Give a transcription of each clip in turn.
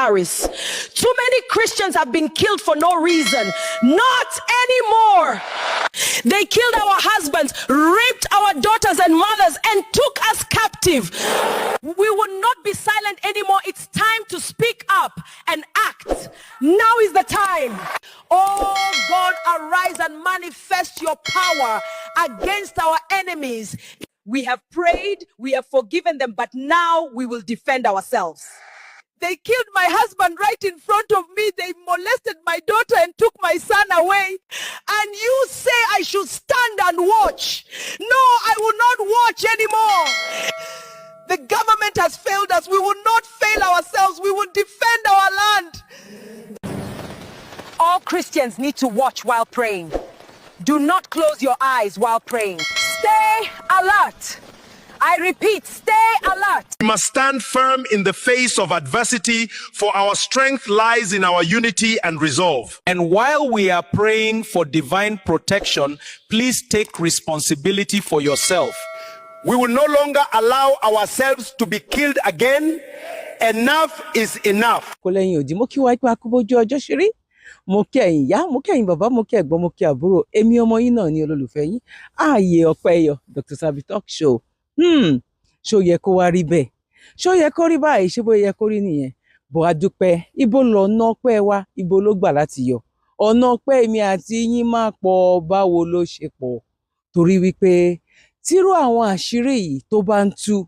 Paris. Too many Christians have been killed for no reason. Not anymore. They killed our husbands, raped our daughters and mothers, and took us captive. We will not be silent anymore. It's time to speak up and act. Now is the time. Oh God, arise and manifest your power against our enemies. We have prayed, we have forgiven them, but now we will defend ourselves. They killed my husband right in front of me. They molested my daughter and took my son away. And you say I should stand and watch. No, I will not watch anymore. The government has failed us. We will not fail ourselves. We will defend our land. All Christians need to watch while praying. Do not close your eyes while praying. Stay alert. I repeat, stay alert. We must stand firm in the face of adversity, for our strength lies in our unity and resolve. And while we are praying for divine protection, please take responsibility for yourself. We will no longer allow ourselves to be killed again. Enough is enough. Mo kí ẹ̀yin ìyá, mo kí ẹ̀yin bàbá, mo kí ẹ̀gbọ́n, mo kí àbúrò. Èmi ọmọ yín náà ni olólùfẹ́ yín. Ààyè ọpẹ́ yọ, Dr. Zabby Talk Show. Ṣó yẹ kó wá rí bẹ́ẹ̀? Ṣó yẹ kó rí báyìí? Ṣé bó yẹ kó rí nìyẹn? Bọ̀ a dúpẹ́, ibo lọ̀nà ọpẹ́ wa, ibo ló gbà láti yọ. Ọ̀nà ọpẹ́ èmi àti yín máa pọ̀, báwo ló ṣe pọ̀? Torí wípé tírú àwọn àṣírí yìí tó bá ń tú,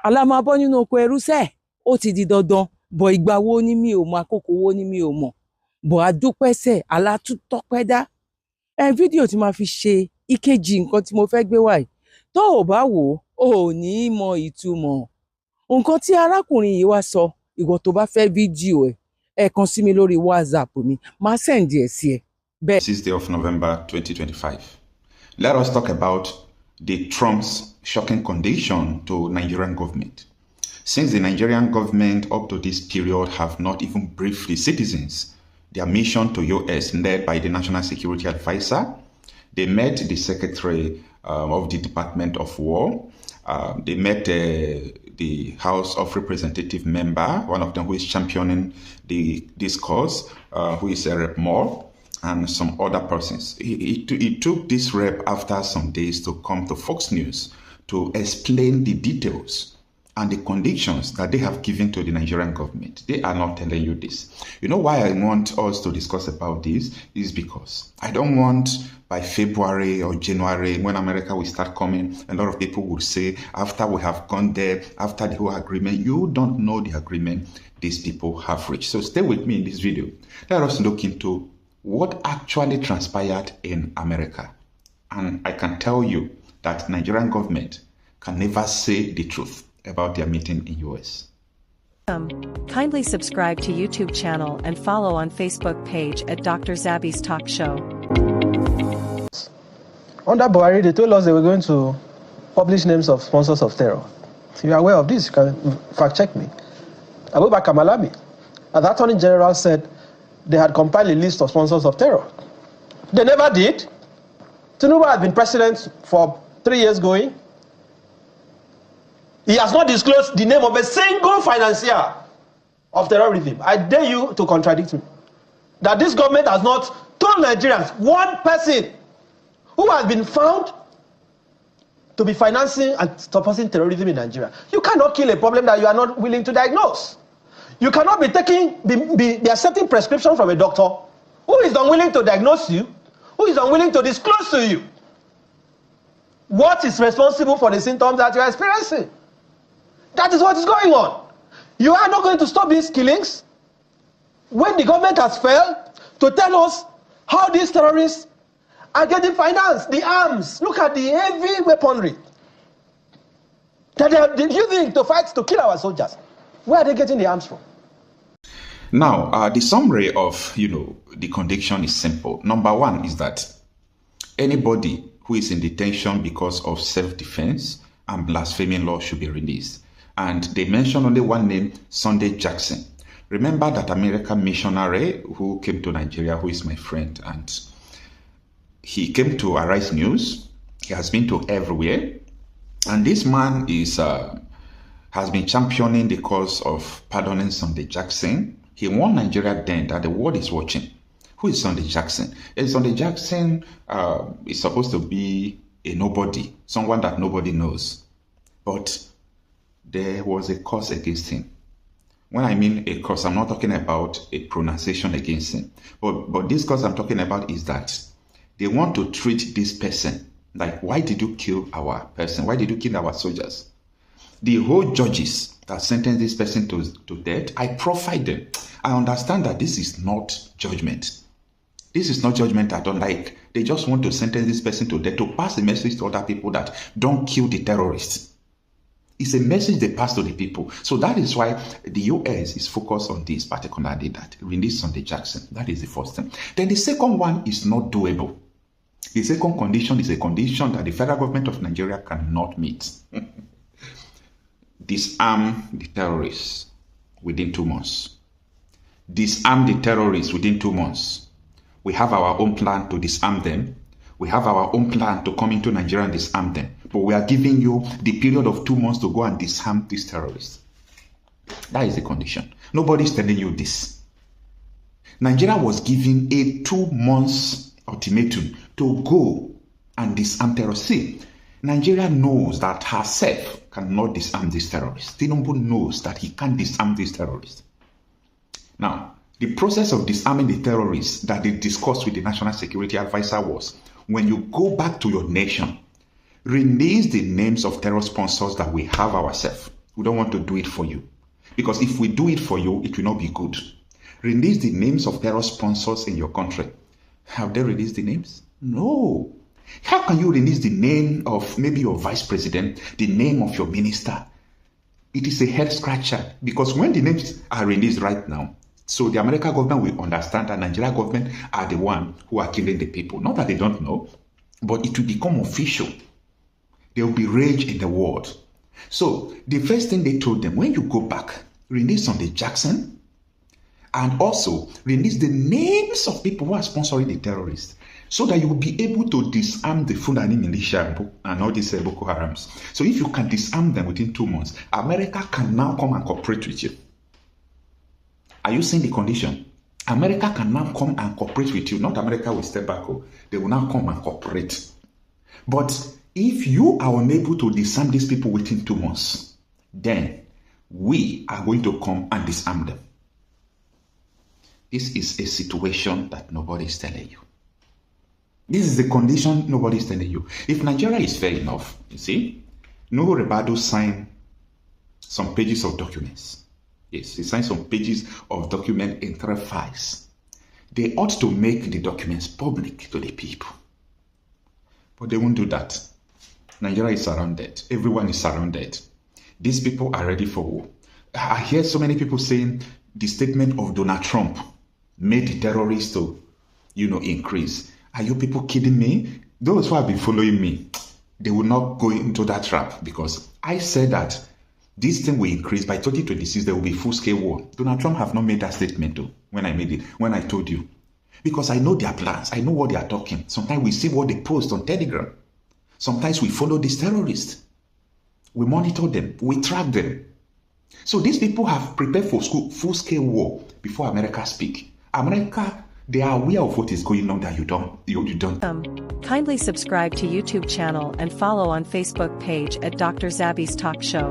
àlá máa bọ́ nínú oko ẹrú sẹ́ẹ̀, ó ti di dandan. Bọ̀ ìgbà wo ni mi ò mọ̀, àkókò wo ni mi ò mọ̀. Bọ̀ a dúpẹ́ sẹ́, alátútọ́pẹ́ dá. Fídíò tí máa fi ṣe ìkejì nǹkan tí mo fẹ́ gbé wá yìí. Tó o bá wò ó, ò ní mọ ìtumọ̀. Nǹkan tí arákùnrin yìí wá sọ, ìwọ tó bá fẹ́ fídíò ẹ kàn sí mi lórí WhatsApp mi, máa send ẹ̀ sí ẹ. 6th day of November 2025. Let us talk about the Trump's shocking condition to Nigerian government. Since the Nigerian government up to this period have not even briefed the citizens their mission to US led by the National Security Advisor, they met the Secretary of the Department of War. They met the House of Representative member, one of them who is championing this cause, who is a Rep. Moore, and some other persons. He took this rep after some days to come to Fox News to explain the details and the conditions that they have given to the Nigerian government. They are not telling you this. You know why I want us to discuss about this is because I don't want by February or January, when America will start coming, a lot of people will say, after we have gone there, after the whole agreement, you don't know the agreement these people have reached. So stay with me in this video. Let us look into what actually transpired in America. And I can tell you that Nigerian government can never say the truth about their meeting in US. Kindly subscribe to YouTube channel and follow on Facebook page at Dr. Zabby's Talk Show. Under Buhari, they told us they were going to publish names of sponsors of terror. If you are aware of this, you can fact check me. Abubakar Malami, the Attorney General, said they had compiled a list of sponsors of terror. They never did. Tinubu had been president for 3 years going. He has not disclosed the name of a single financier of terrorism. I dare you to contradict me. That this government has not told Nigerians one person who has been found to be financing and supporting terrorism in Nigeria. You cannot kill a problem that you are not willing to diagnose. You cannot be accepting prescription from a doctor who is unwilling to diagnose you, who is unwilling to disclose to you what is responsible for the symptoms that you are experiencing. That is what is going on. You are not going to stop these killings when the government has failed to tell us how these terrorists are getting financed, the arms. Look at the heavy weaponry that they are using to fight to kill our soldiers. Where are they getting the arms from? Now, the summary of, the conviction is simple. Number one is that anybody who is in detention because of self-defense and blaspheming law should be released. And they mention only one name, Sunday Jackson. Remember that American missionary who came to Nigeria, who is my friend, and he came to Arise News. He has been to everywhere. And this man has been championing the cause of pardoning Sunday Jackson. He warned Nigeria then that the world is watching. Who is Sunday Jackson? Sunday Jackson is supposed to be a nobody, someone that nobody knows. But there was a curse against him. When I mean a curse, I'm not talking about a pronunciation against him. But this curse I'm talking about is that they want to treat this person like, why did you kill our person? Why did you kill our soldiers? The whole judges that sentenced this person to death, I profiled them. I understand that this is not judgment. This is not judgment I don't like. They just want to sentence this person to death to pass a message to other people that don't kill the terrorists. It's a message they pass to the people. So that is why the US is focused on this, particularly that release Sunday Jackson. That is the first thing. Then the second one is not doable. The second condition is a condition that the federal government of Nigeria cannot meet. Disarm the terrorists within 2 months. Disarm the terrorists within 2 months. We have our own plan to disarm them. We have our own plan to come into Nigeria and disarm them. But we are giving you the period of 2 months to go and disarm these terrorists. That is the condition. Nobody is telling you this. Nigeria was given a 2 months ultimatum to go and disarm terrorists. See, Nigeria knows that herself cannot disarm these terrorists. Tinubu knows that he can't disarm these terrorists. Now, the process of disarming the terrorists that they discussed with the National Security Advisor was, when you go back to your nation, release the names of terror sponsors that we have ourselves. We don't want to do it for you. Because if we do it for you, it will not be good. Release the names of terror sponsors in your country. Have they released the names? No. How can you release the name of maybe your vice president, the name of your minister? It is a head scratcher, because when the names are released right now, so the American government will understand that Nigeria government are the one who are killing the people. Not that they don't know, but it will become official. There will be rage in the world. So the first thing they told them, when you go back, release Sunday Jackson, and also release the names of people who are sponsoring the terrorists, so that you will be able to disarm the Fulani militia and all these Boko Harams. So if you can disarm them within 2 months, America can now come and cooperate with you. Are you seeing the condition? America can now come and cooperate with you. Not America will step back. They will now come and cooperate. But if you are unable to disarm these people within 2 months, then we are going to come and disarm them. This is a situation that nobody is telling you. This is the condition nobody is telling you. If Nigeria is fair enough, you see, Nuhu Ribadu signed some pages of documents. Yes, he signed some pages of document in 3 files. They ought to make the documents public to the people. But they won't do that. Nigeria is surrounded. Everyone is surrounded. These people are ready for war. I hear so many people saying the statement of Donald Trump made the terrorists to, increase. Are you people kidding me? Those who have been following me, they will not go into that trap, because I said that this thing will increase. By 2026, there will be full-scale war. Donald Trump have not made that statement though, when I told you. Because I know their plans. I know what they are talking. Sometimes we see what they post on Telegram. Sometimes we follow these terrorists. We monitor them. We track them. So these people have prepared for full-scale war before America speak. America, they are aware of what is going on that you don't. Kindly subscribe to YouTube channel and follow on Facebook page at Dr. Zabby's Talk Show.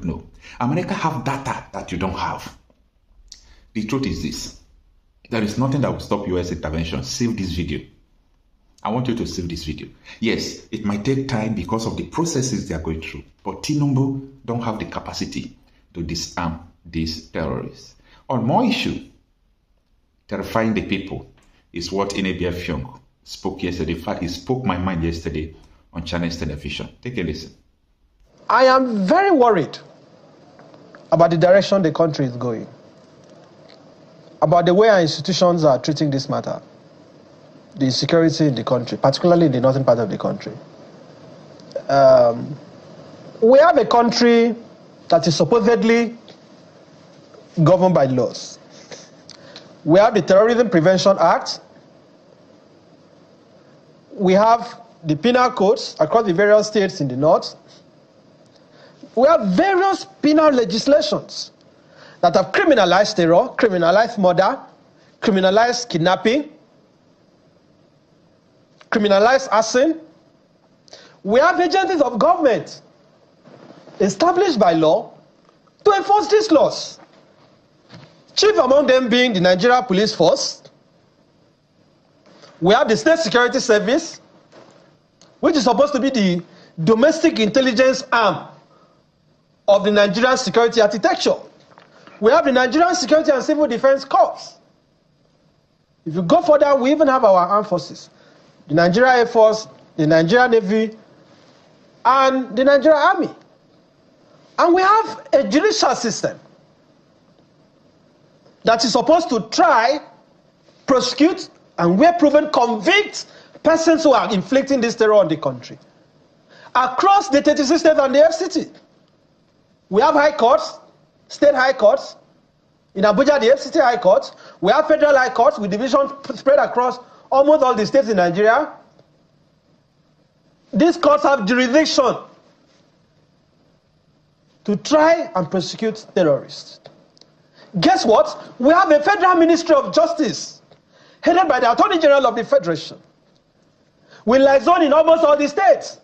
No. America have data that you don't have. The truth is this. There is nothing that will stop US intervention. Save this video. I want you to save this video. Yes, it might take time because of the processes they are going through. But Tinubu don't have the capacity to disarm these terrorists. On more issue, terrifying the people is what Inebia Fiong spoke yesterday. In fact, he spoke my mind yesterday on Channels Television. Take a listen. I am very worried about the direction the country is going, about the way our institutions are treating this matter, the insecurity in the country, particularly in the northern part of the country. We have a country that is supposedly governed by laws. We have the Terrorism Prevention Act. We have the penal codes across the various states in the north. we have various penal legislations that have criminalized terror, criminalized murder, criminalized kidnapping, criminalized arson. We have agencies of government established by law to enforce these laws. Chief among them being the Nigeria Police Force. We have the State Security Service, which is supposed to be the domestic intelligence arm of the Nigerian security architecture. We have the Nigerian Security and Civil Defense Corps. If you go further, we even have our armed forces. The Nigerian Air Force, the Nigerian Navy, and the Nigerian Army. And we have a judicial system that is supposed to try, prosecute, and where proven, convict persons who are inflicting this terror on the country. Across the 36 states and the FCT, we have high courts, state high courts. In Abuja, the FCT high courts. We have federal high courts with divisions spread across almost all the states in Nigeria. These courts have jurisdiction to try and prosecute terrorists. Guess what? We have a Federal Ministry of Justice headed by the Attorney General of the Federation. We liaison in almost all the states.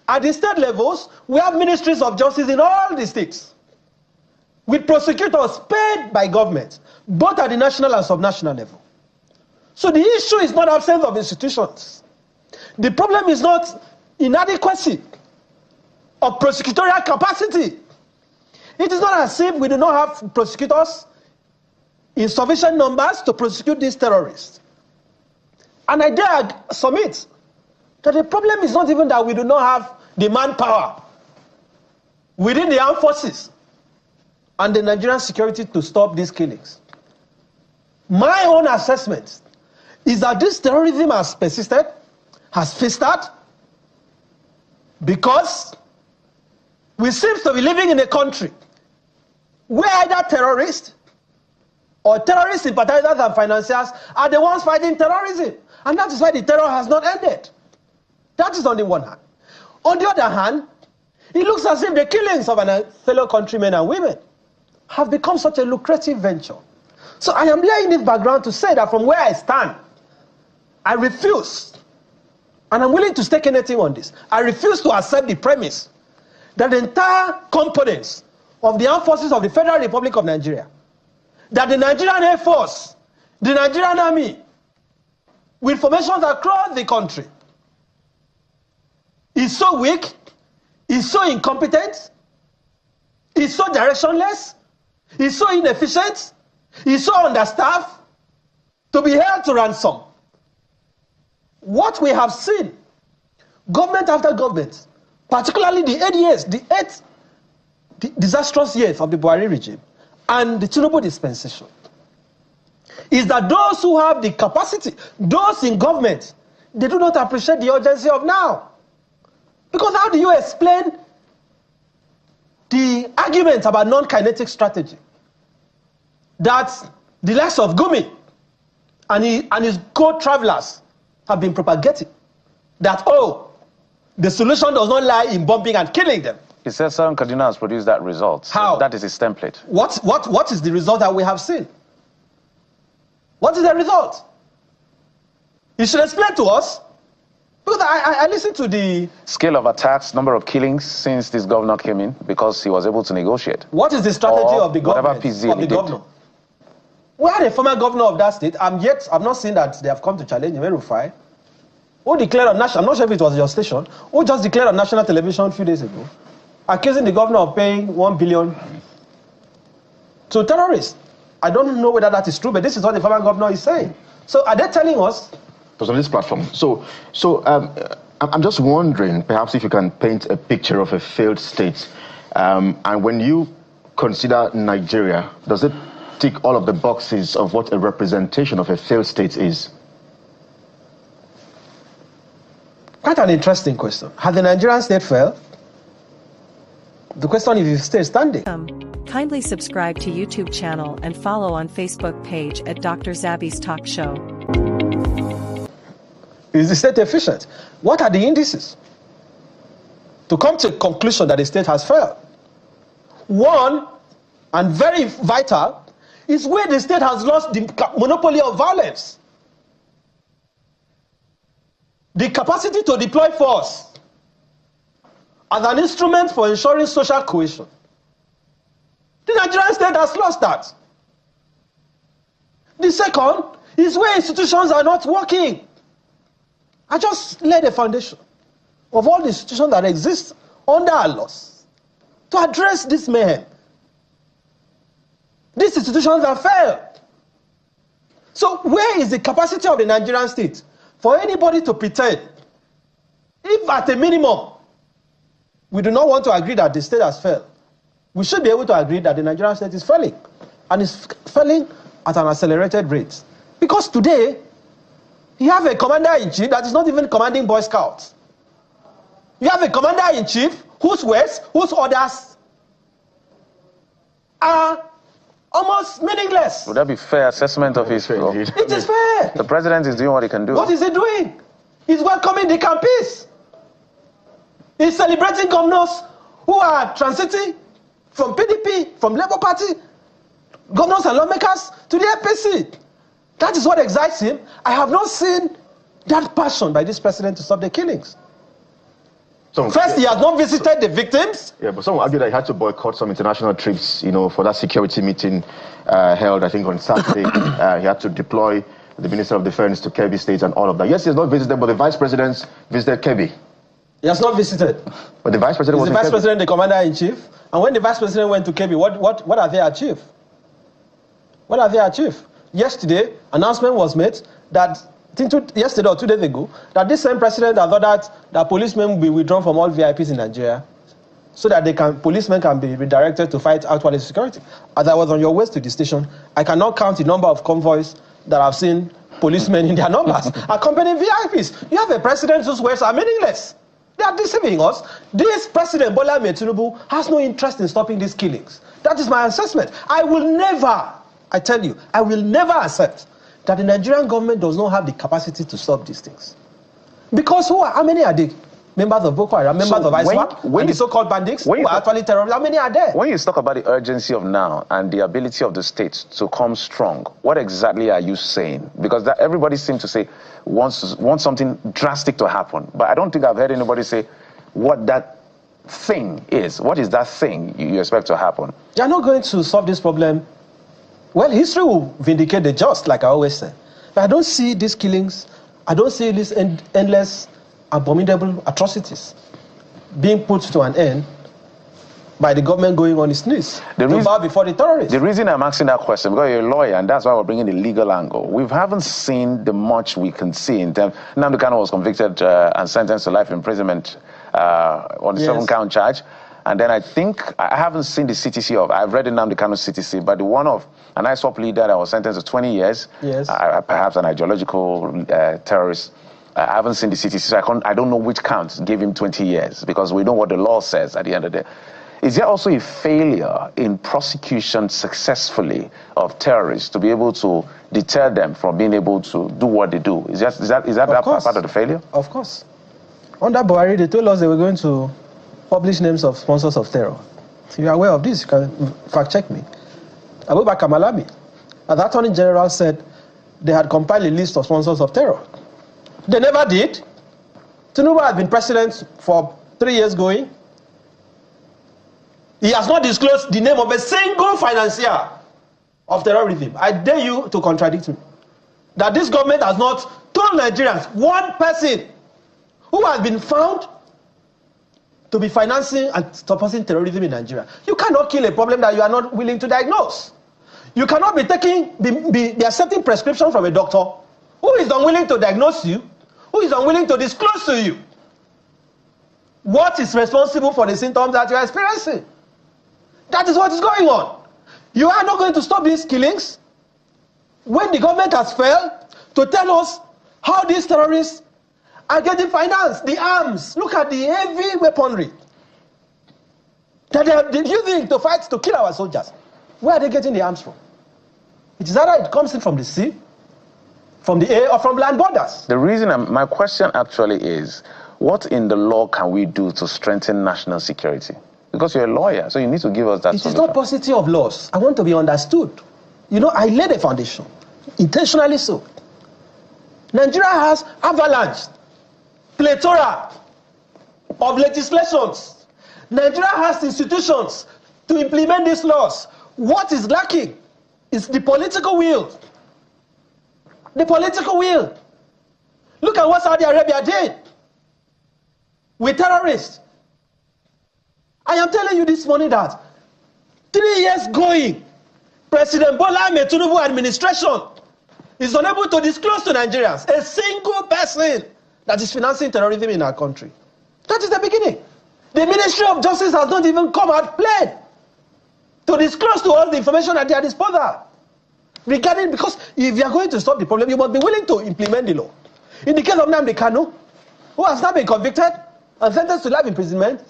At the state levels, we have ministries of justice in all the states, with prosecutors paid by government, both at the national and subnational level. So the issue is not absence of institutions. The problem is not inadequacy of prosecutorial capacity. It is not as if we do not have prosecutors in sufficient numbers to prosecute these terrorists. And I dare submit that the problem is not even that we do not have the manpower within the armed forces and the Nigerian security to stop these killings. My own assessment is that this terrorism has persisted, has festered, because we seem to be living in a country where either terrorists or terrorist sympathizers and financiers are the ones fighting terrorism. And that is why the terror has not ended. That is on the one hand. On the other hand, it looks as if the killings of our fellow countrymen and women have become such a lucrative venture. So I am laying this background to say that from where I stand, I refuse, and I'm willing to stake anything on this, I refuse to accept the premise that the entire components of the armed forces of the Federal Republic of Nigeria, that the Nigerian Air Force, the Nigerian Army, with formations across the country, is so weak, is so incompetent, is so directionless, is so inefficient, is so understaffed, to be held to ransom. What we have seen, government after government, particularly the 8 years, the disastrous years of the Buhari regime and the Tinubu dispensation, is that those who have the capacity, those in government, they do not appreciate the urgency of now. Because how do you explain the argument about non-kinetic strategy that the likes of Gumi and his co-travelers have been propagating? That, oh, the solution does not lie in bombing and killing them. He says Sam Kaduna has produced that result. How? So that is his template. What is the result that we have seen? What is the result? He should explain to us. Because I listened to the scale of attacks, number of killings since this governor came in, because he was able to negotiate. What is the strategy of the government? Whatever We had a former governor of that state. I'm not saying that they have come to challenge him, Rufai, who declared on national, I'm not sure if it was your station, who just declared on national television a few days ago, accusing the governor of paying 1 billion to terrorists. I don't know whether that is true, but this is what the former governor is saying. So are they telling us? It was on this platform. So I'm just wondering, perhaps if you can paint a picture of a failed state. And when you consider Nigeria, does it tick all of the boxes of what a representation of a failed state is? Quite an interesting question. Has the Nigerian state failed? The question is if it stays standing. Kindly subscribe to YouTube channel and follow on Facebook page at Dr. Zabby's Talk Show. Is the state efficient? What are the indices? to come to a conclusion that the state has failed. One, and very vital, is where the state has lost the monopoly of violence. The capacity to deploy force as an instrument for ensuring social cohesion. The Nigerian state has lost that. The second is where institutions are not working. I just laid a foundation of all the institutions that exist under our laws to address this mayhem. These institutions have failed. So where is the capacity of the Nigerian state for anybody to pretend, if at a minimum, we do not want to agree that the state has failed, we should be able to agree that the Nigerian state is failing, and is failing at an accelerated rate. Because today, you have a commander-in-chief that is not even commanding Boy Scouts. You have a commander-in-chief whose words, whose orders are almost meaningless. Would that be fair assessment of his role? It is fair. The president is doing what he can do. What is he doing? He's welcoming the campees. He's celebrating governors who are transiting from PDP, from Labour Party, governors and lawmakers to the APC. That is what excites him. I have not seen that passion by this president to stop the killings. First, he has not visited the victims. Yeah, but some argue that he had to boycott some international trips, for that security meeting held, I think, on Saturday. He had to deploy the Minister of Defense to Kebbi State and all of that. Yes, he has not visited, but the Vice President visited Kebbi. He has not visited. But the Vice President was the Vice President, the Commander-in-Chief. And when the Vice President went to Kebbi, what have they achieved? What have they achieved? Yesterday, announcement was made that, yesterday or 2 days ago, that this same president has ordered that policemen will be withdrawn from all VIPs in Nigeria so that policemen can be redirected to fight outward security. As I was on your way to the station, I cannot count the number of convoys that I've seen policemen in their numbers accompanying VIPs. You have a president whose words are meaningless. They are deceiving us. This President Bola Ahmed Tinubu has no interest in stopping these killings. That is my assessment. I will never accept that the Nigerian government does not have the capacity to stop these things. Because how many are they? Members of Boko Haram, members of ISWAP, and the so-called bandits who are actually terrorists, how many are there? When you talk about the urgency of now and the ability of the state to come strong, what exactly are you saying? Because everybody seems to say wants something drastic to happen, but I don't think I've heard anybody say what that thing is. What is that thing you expect to happen? You're not going to solve this problem. Well, history will vindicate the just, like I always say. But I don't see these killings, I don't see these endless, abominable atrocities being put to an end by the government going on its knees to bow before the terrorists. The reason I'm asking that question, because you're a lawyer, and that's why we're bringing the legal angle. We haven't seen the much we can see in terms. Nnamdi Kanu was convicted and sentenced to life imprisonment on the 7-count charge. And then I think, I haven't seen the CTC of, I've read the Nnamdi Kanu CTC, but the one of an ISWAP leader that was sentenced to 20 years, perhaps an ideological terrorist, I haven't seen the CTC, so I don't know which counts gave him 20 years, because we know what the law says at the end of the day. Is there also a failure in prosecution successfully of terrorists to be able to deter them from being able to do what they do? Is that part of the failure? Of course. Under Buhari, they told us they were going to publish names of sponsors of terror. If you are aware of this, you can fact check me. Abubakar Malami, the Attorney General, said they had compiled a list of sponsors of terror. They never did. Tinubu has been president for 3 years going. He has not disclosed the name of a single financier of terrorism. I dare you to contradict me. That this government has not told Nigerians one person who has been found to be financing and supporting terrorism in Nigeria. You cannot kill a problem that you are not willing to diagnose. You cannot be accepting prescription from a doctor who is unwilling to diagnose you, who is unwilling to disclose to you what is responsible for the symptoms that you are experiencing. That is what is going on. You are not going to stop these killings when the government has failed to tell us how these terrorists are getting financed, the arms. Look at the heavy weaponry that they are using to fight, to kill our soldiers. Where are they getting the arms from? It is either it comes in from the sea, from the air, or from land borders. The reason my question actually is, What in the law can we do to strengthen national security? Because you're a lawyer, so you need to give us that solution. It is not paucity of laws. I want to be understood. You know, I laid a foundation, intentionally so. Nigeria has avalanche, plethora of legislations. Nigeria has institutions to implement these laws. What is lacking is the political will. The political will. Look at what Saudi Arabia did with terrorists. I am telling you this morning that 3 years going, President Bola Ahmed Tinubu administration is unable to disclose to Nigerians a single person that is financing terrorism in our country. That is the beginning. The Ministry of Justice has not even come out plain to disclose to all the information at their disposal regarding, because if you are going to stop the problem, you must be willing to implement the law. In the case of Nnamdi Kanu, who has now been convicted and sentenced to life imprisonment,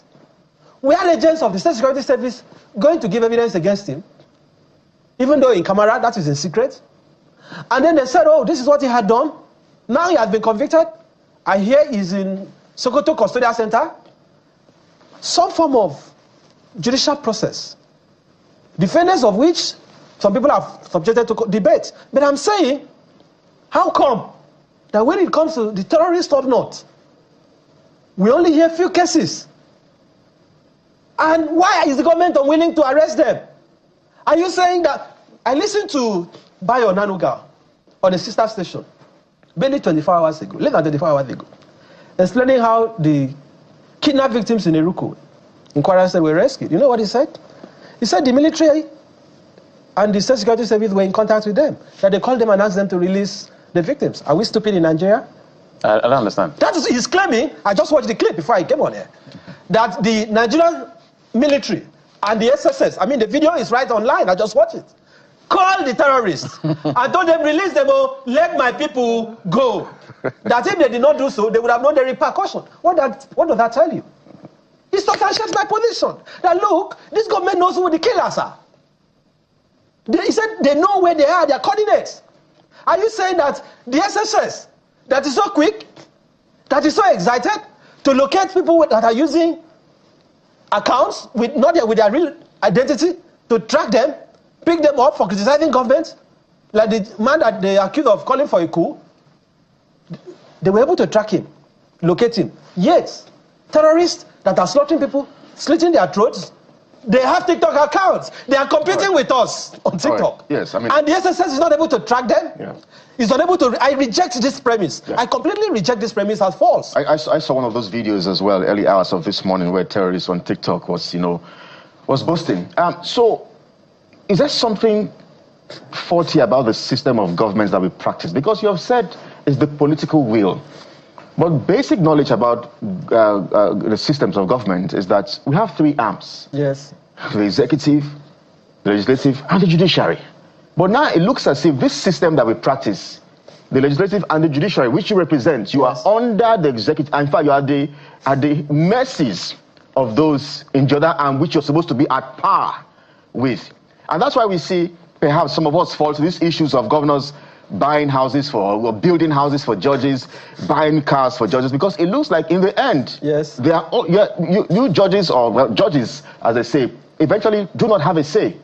we had agents of the State Security Service going to give evidence against him, even though in camera, that is in secret. And then they said, oh, this is what he had done. Now he has been convicted. I hear he's in Sokoto Custodial Center. Some form of judicial process, defendants of which some people are subjected to debate. But I'm saying, how come that when it comes to the terrorists or not, we only hear few cases? And why is the government unwilling to arrest them? Are you saying that? I listened to Bayo Nanuga on a sister station, barely 24 hours ago, less than 24 hours ago, explaining how the kidnapped victims in Eruku, in Kwara State, were rescued. You know what he said? He said the military and the State Security Service were in contact with them, that they called them and asked them to release the victims. Are we stupid in Nigeria? I don't understand. That is, he's claiming, I just watched the clip before I came on here, that the Nigerian military and the SSS, I mean, the video is right online, I just watched it, called the terrorists and told them, release them, or let my people go. That if they did not do so, they would have known the repercussion. What does that tell you? It substantiates my position. That look, this government knows who the killers are. He said they know where they are, their coordinates. Are you saying that the SSS, that is so quick, that is so excited to locate people that are using accounts with not with their real identity, to track them, pick them up for criticizing government, like the man that they accused of calling for a coup? They were able to track him, locate him. Yet, terrorists that are slaughtering people, slitting their throats, they have TikTok accounts. They are competing with us on TikTok. Right. Yes, I mean, and the SSS is not able to track them. Yeah. It's not able to. I reject this premise. Yeah. I completely reject this premise as false. I saw one of those videos as well, early hours of this morning, where terrorists on TikTok was boasting. So, is there something faulty about the system of governments that we practice? Because you have said it's the political will. But basic knowledge about the systems of government is that we have three arms. Yes. The executive, the legislative, and the judiciary. But now it looks as if this system that we practice, the legislative and the judiciary, which you represent, you are under the executive. In fact, you are at the mercies of those in the other arm, which you're supposed to be at par with. And that's why we see perhaps some of us fall to these issues of governors buying houses or building houses for judges, buying cars for judges, because it looks like in the end, yes, they are all, you judges, or judges, as they say, eventually do not have a say.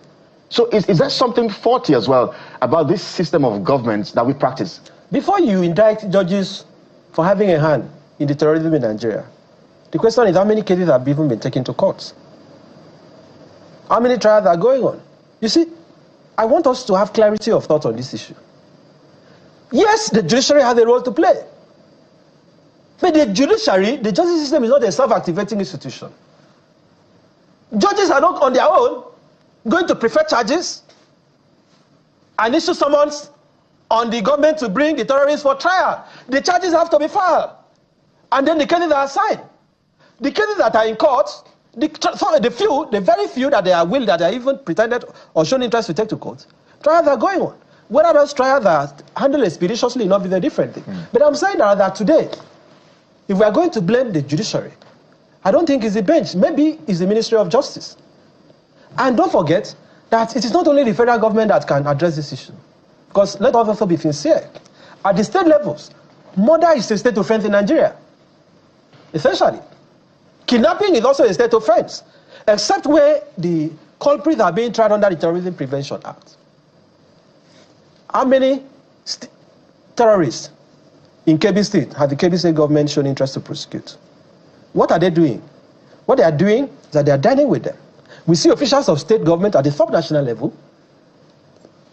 So is there something faulty as well about this system of government that we practice? Before you indict judges for having a hand in the terrorism in Nigeria, the question is how many cases have even been taken to courts? How many trials are going on? You see, I want us to have clarity of thought on this issue. Yes, the judiciary has a role to play. But the judiciary, the justice system is not a self-activating institution. Judges are not on their own going to prefer charges and issue summons on the government to bring the terrorists for trial. The charges have to be filed. And then the cases are assigned. The cases that are in court, the very few that they are willing, that they are even pretended or shown interest to take to court, trials are going on. Whether those trials are handled expeditiously enough is a different thing. But I'm saying that today, if we are going to blame the judiciary, I don't think it's the bench. Maybe it's the Ministry of Justice. And don't forget that it is not only the federal government that can address this issue. Because let us also be sincere. At the state levels, murder is a state offense in Nigeria. essentially. Kidnapping is also a state offense, except where the culprits are being tried under the Terrorism Prevention Act. How many terrorists in Kebbi State have the Kebbi State government shown interest to prosecute? What are they doing? What they are doing is that they are dining with them. We see officials of state government at the sub-national level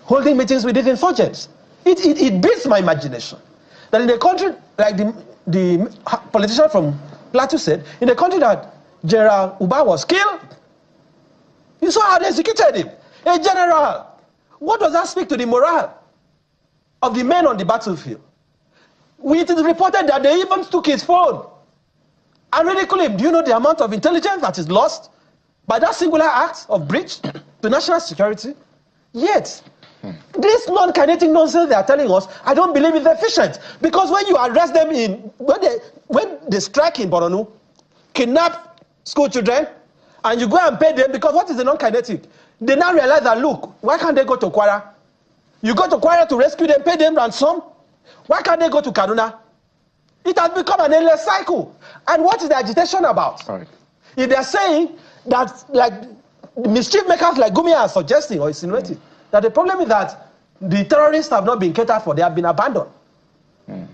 holding meetings with these insurgents. It beats my imagination that in a country like the politician from Plateau said, in a country that General Uba was killed, you saw how they executed him. A general. What does that speak to the morale of the men on the battlefield? It is reported that they even took his phone and ridiculed him. Do you know the amount of intelligence that is lost by that singular act of breach to national security? Yet, this non-kinetic nonsense they are telling us, I don't believe is efficient. Because when you arrest them when they strike in Borno, kidnap school children, and you go and pay them, because what is the non-kinetic? They now realize that, look, why can't they go to Kwara? You go to Kwara to rescue them, pay them ransom. Why can't they go to Kaduna? It has become an endless cycle. And what is the agitation about? Right. If they're saying that, like, the mischief makers like Gumi are suggesting or insinuating, that the problem is that the terrorists have not been catered for, they have been abandoned.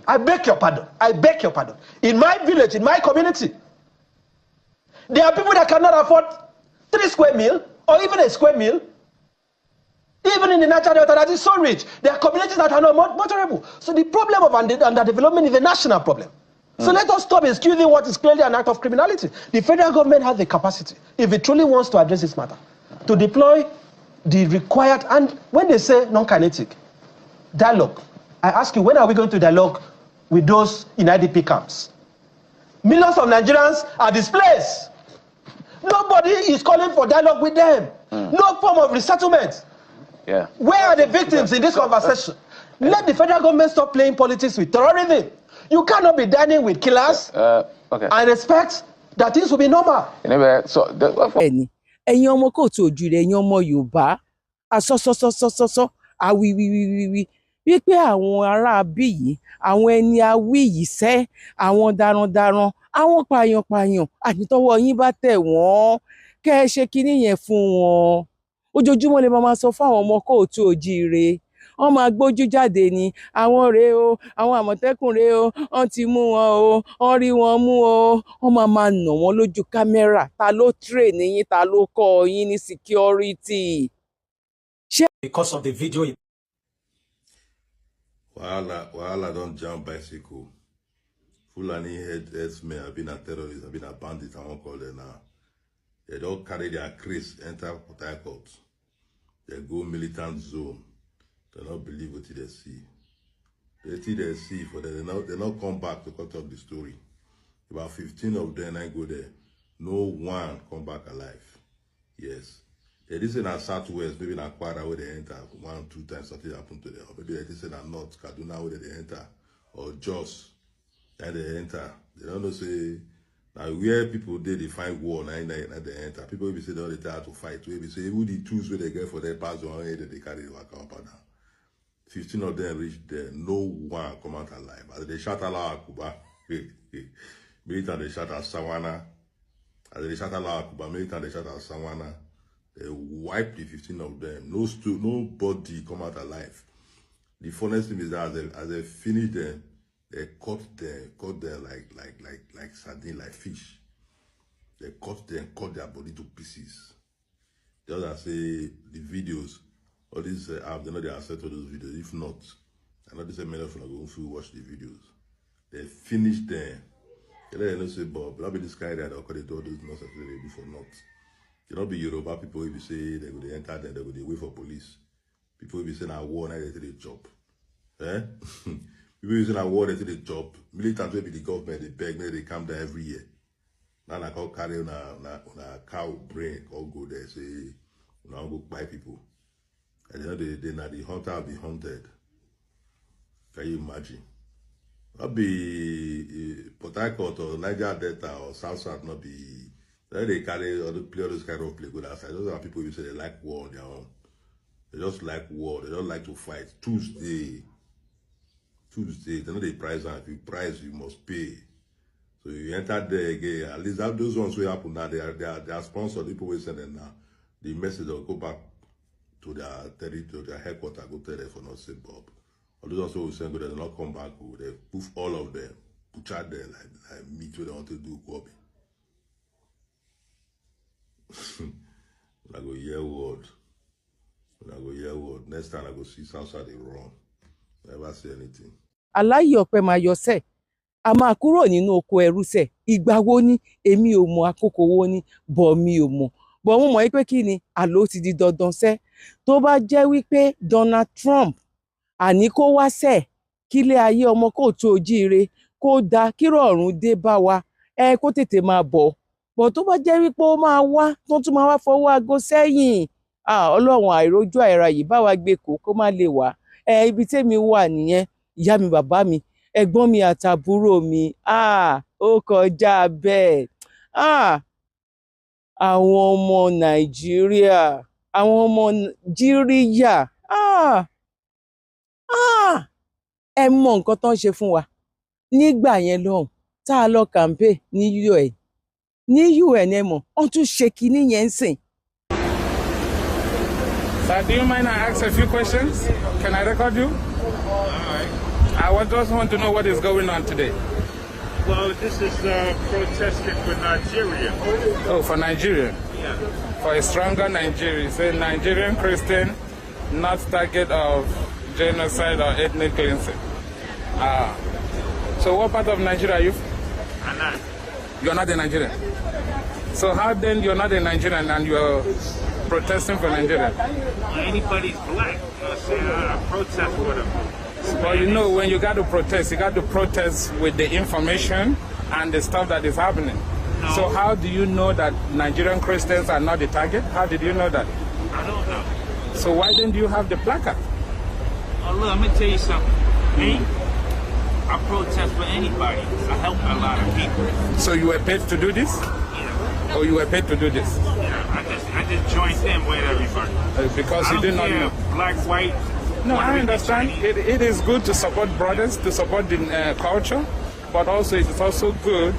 I beg your pardon. I beg your pardon. In my village, in my community, there are people that cannot afford 3 square meals or even a square meal. Even in the natural delta that is so rich, there are communities that are not motorable. So the problem of underdevelopment is a national problem. So let us stop excusing what is clearly an act of criminality. The federal government has the capacity, if it truly wants to address this matter, to deploy the required, and when they say non-kinetic, dialogue. I ask you, when are we going to dialogue with those in IDP camps? Millions of Nigerians are displaced. Nobody is calling for dialogue with them. No form of resettlement. Yeah. Where are the victims in this conversation? Let the federal government stop playing politics with terrorism. You cannot be dining with killers and expect that things will be normal. Anyway, so ẹ̀yin ọmọ kóòtù òjìrè, ẹ̀yin ọmọ Yorùbá asọ́sọ́sọ́sọ́sọ́ awiwiwiwiwi wípé àwọn aráabí yìí, àwọn ẹni awí yìí sẹ́, àwọn darandaran, àwọn pààyàn-pààyàn, ànítọ́wọ́ yín bá tẹ̀ wọ́n, kẹ́ ẹ ṣe kinní yẹn fún wọn. Ojoojúmọ́ lè máa sọ fún àwọn ọmọ kóòtù òjìrè, wọ́n máa gbójú jáde ni, àwọn rèé o, àwọn àmọ̀tẹ́kùn rèé o, wọ́n ti mú wọn o, wọ́n rí wọn mú o, wọ́n máa nà wọ́n lójú kámẹ́rà. Ta ló train yín, ta ló kọ́ yín ní security? Because of the video. Wahala don't jump bicycle. Fulani headsmen have been a terrorist, have been a bandit, I won't call them now. They don't carry their crease, enter Port Harcourt. They go militant zone. They don't believe what they see. They see they see, for them, they not come back to cut up the story. About 15 of them, I go there. No one come back alive. Yes. They did say in Southwest, maybe in Akwara where they enter 1-2 times something happened to them. Or maybe they did say in North Kaduna where they enter. Or Jos, and they enter. They don't know say, now where people they find war, now they enter. People will be saying they try to fight. We say, who the tools where they get for their pass on that they carry the work up and down. 15 of them reach there. No one come out alive. As they shot Allah Akuba, militant they shot at Sawana. As they shot Allah Akuba, militant they shot at Sawana. They wiped the 15 of them. Nobody come out alive. The funniest thing is that as they finish them, they cut them like sardine, like fish. They cut their body to pieces. Just as say the videos, all these apps, they know they accept all those videos. If not, I know they say many of them are going to watch the videos. They finish them. They don't say, Bob, not be this guy that they do all those nonsense they do for not. They don't be Yoruba people if you say they go enter them, they go wait for police. People if you say now war, now they take the job. People using a war, they take the job. Militants will be the government, they beg, they come there every year. Now I call carry on a cow brain, all go there, say, now go buy people. And you know, the hunter will be hunted. Can you imagine? Not be Port Harcourt or Niger Delta or South, not be. They carry or play all those kind of play good outside. Those are people who say they like war on their own. They just like war. They don't like to fight. Tuesday. They know they price, and if you price, you must pay. So you enter there again, at least that, those ones will happen now. They are sponsored. People will send them now. The message will go back to their territory, to their headquarters, go tell them for not say Bob. All those ones will send, they not come back. They poof all of them, put out there like meat what they want to do, Kobe. I go hear word. When I go hear word, next time I go see Southside they run. Never say anything. Aláyé ọpẹ máa yọ sẹ a máa kúrò nínú oko ẹrú sẹ ìgbà wo ni èmi ò mọ àkókò wo ni bọ mi ò mọ bọ mo mọ̀ pé kí ni àló ti di dandan sẹ tó bá jẹ́ wípé Donald Trump àní kó wá sẹ kílé ayé ọmọ kó tó ojíire kó da kírọ̀rùn dé bá wa kó tètè máa bọ̀ tó bá jẹ́ wípé ó máa wá tó tún máa wá fọwọ́ aago sẹ́yìn Ọlọ́run àìrójú àìra yìí bá wa gbé kó má lè wá ibi tèmi wà nìyẹn ìyá mi bàbá mi ẹ̀gbọ́n mi àtàbúrò mi ó kọjá bẹ́ẹ̀ àwọn ọmọ Nàìjíríà àwọn ọmọ Nàìjíríà ẹ mọ nǹkan tó ń ṣe fún wa nígbà yẹn lọ́hùn tá a lọ campaign ní UN ẹ mọ̀ wọ́n tún ṣe kinní yẹn ń sìn. Sir, do you mind I ask a few questions? Can I record you? All right. I just want to know what is going on today. Well, this is protesting for Nigeria. Oh, for Nigeria? Yeah. For a stronger Nigeria. Say Nigerian Christian, not target of genocide or ethnic cleansing. So what part of Nigeria are you from? I'm not. You're not a Nigerian? So how then you're not a Nigerian and you're protesting for Nigeria? Well, anybody's black. I protest with them. Well, you know, when you got to protest with the information and the stuff that is happening. No. So how do you know that Nigerian Christians are not the target? How did you know that? I don't know. So why didn't you have the placard? Oh, look, I'm going to tell you something. Me, I protest for anybody. I help a lot of people. So you were paid to do this? Yeah. Or you were paid to do this? Yeah, I just joined in with everybody. Because you did not know. Black, white. No, I understand. It is good to support brothers, to support the culture, but also it is also good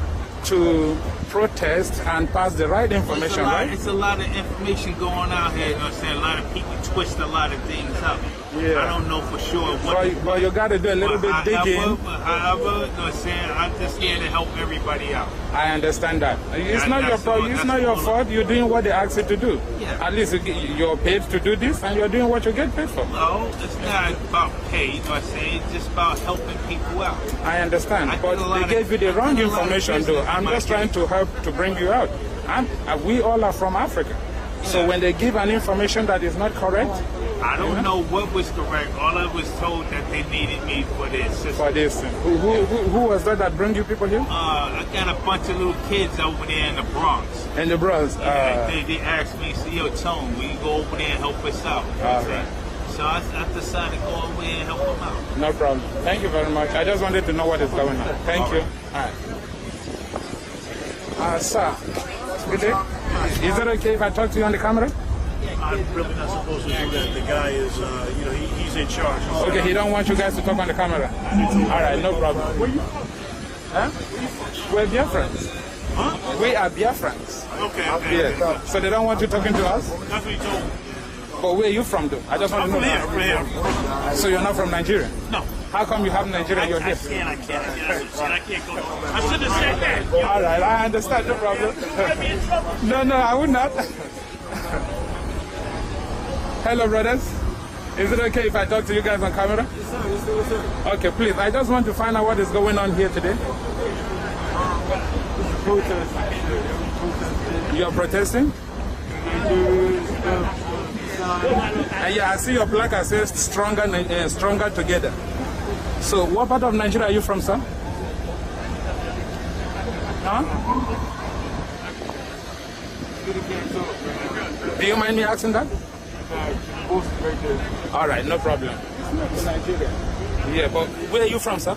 to protest and pass the right information, right? It's a lot of information going out here, you know what I'm saying? A lot of people twist a lot of things up. Yeah. I don't know for sure but you got to do a little bit digging. However, you know what I'm saying? I'm just here to help everybody out. I understand that. It's not your fault. It's not your fault. You're doing what they ask you to do. Yeah. At least you're paid to do this, and you're doing what you get paid for. No, it's not about pay. You know what I'm saying? It's just about helping people out. I understand, but they gave you the wrong information, though. I'm just trying to help to bring you out. We all are from Africa. So when they give an information that is not correct, I don't know what was correct. All I was told that they needed me for this. For this. Who was that bring you people here? I got a bunch of little kids over there in the Bronx. In the Bronx? They asked me, yo, Tone, will you go over there and help us out? Right. So I decided to go over there and help them out. No problem. Thank you very much. I just wanted to know what is going on. Thank you. All right. Sir, good day. Is it okay if I talk to you on the camera? I'm really not supposed to do that. The guy is, you know, he's in charge. Okay, he don't want you guys to talk on the camera. All right, no problem. Where you? Huh? We're Biafrans. Huh? We are Biafrans. Okay. Yeah. So they don't want you talking to us? That's what he told me. But where are you from, though? I just want to know. I'm here. So you're not from Nigeria? No. How come you have Nigeria? You're here. I can't go. I should have said that. All right, I understand. No problem. No, I would not. Hello, brothers. Is it okay if I talk to you guys on camera? Yes, sir. Yes, sir. Okay, please. I just want to find out what is going on here today. You're protesting? Yeah, I see your placard says stronger together. So what part of Nigeria are you from, sir? Huh? Do you mind me asking that? All right, no problem. Nigeria. Yeah, but where are you from, sir?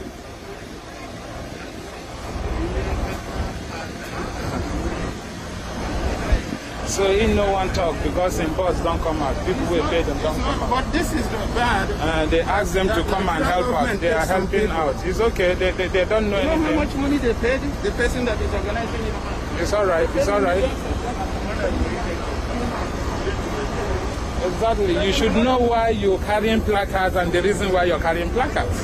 So in no one talk because in boss don't come out. People will pay them don't come out. But this is not bad. They ask them to come and help out. They are helping out. It's okay. They don't know anything. You know how much money they paid the person that is organizing it? It's all right. It's all right. Exactly. You should know why you're carrying placards and the reason why you're carrying placards.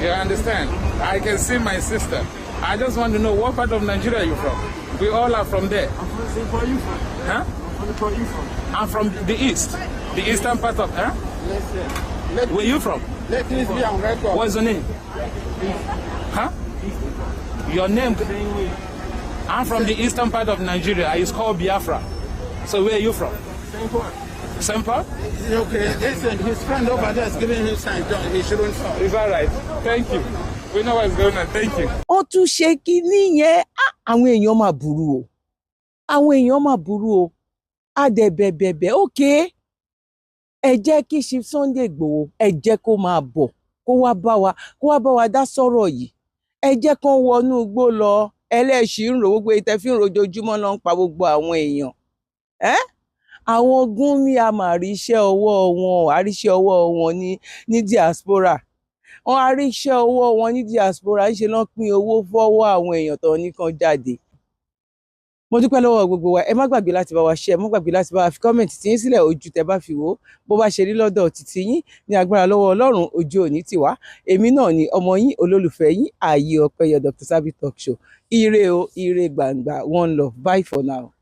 You understand? I can see my sister. I just want to know what part of Nigeria you're from. We all are from there. I'm from where you from? Huh? Where you from? I'm from the east. The eastern part of, huh? Where you from? Let me be on record. What's your name? Huh? Your name? I'm from the eastern part of Nigeria. It's called Biafra. So where are you from? Same part. Same part? Okay, listen, his friend over there is giving him sign. He shouldn't fall. It's all right. Thank you. We know what's going on. Thank you. Ó tún ṣe kinní yẹn, àwọn èèyàn máa burú o. Àwọn èèyàn máa burú o. Adẹ̀bẹ̀bẹ̀bẹ̀, okay. Ẹ jẹ́ kí Chief Sunday Igboho, ẹ jẹ́ kó máa bọ̀, kó wá bá wa dá sọ̀rọ̀ yìí. Ẹ jẹ́ kán wọnú igbó lọ, ẹlẹ́ṣin ń rò gbogbo ìtẹ́fín rojoojúmọ́ ló ń pa gbogbo àwọn èèyàn. Àwọn Gúnmi a máa rí iṣẹ́ ọwọ́ wọn, àríṣẹ́ ọwọ́ wọn ní diaspora. Wọ́n á rí iṣẹ́ ọwọ́ wọn ní diaspora, ń ṣe lọ́n pín owó fọ́wọ́ àwọn èèyàn tó ní kan jáde. Mo dúpẹ́ lọ́wọ́ gbogbo wa, ẹ má gbàgbé láti bá wa share, ẹ má gbàgbé láti bá wa fi kọ́mẹ̀ntì tí yín sílẹ̀ ojú tẹ bá fi wò ó. Bó bá ṣe rí lọ́dọ̀ títí yín ní agbára lọ́wọ́ Ọlọ́run ojú òní tiwa. Èmi náà ni ọmọ yín olólùfẹ́ yín ààyè Ọpẹ́yẹ Dr. Zabby Talk Show. Ire o, ire gbàngbà, one love, bye for now.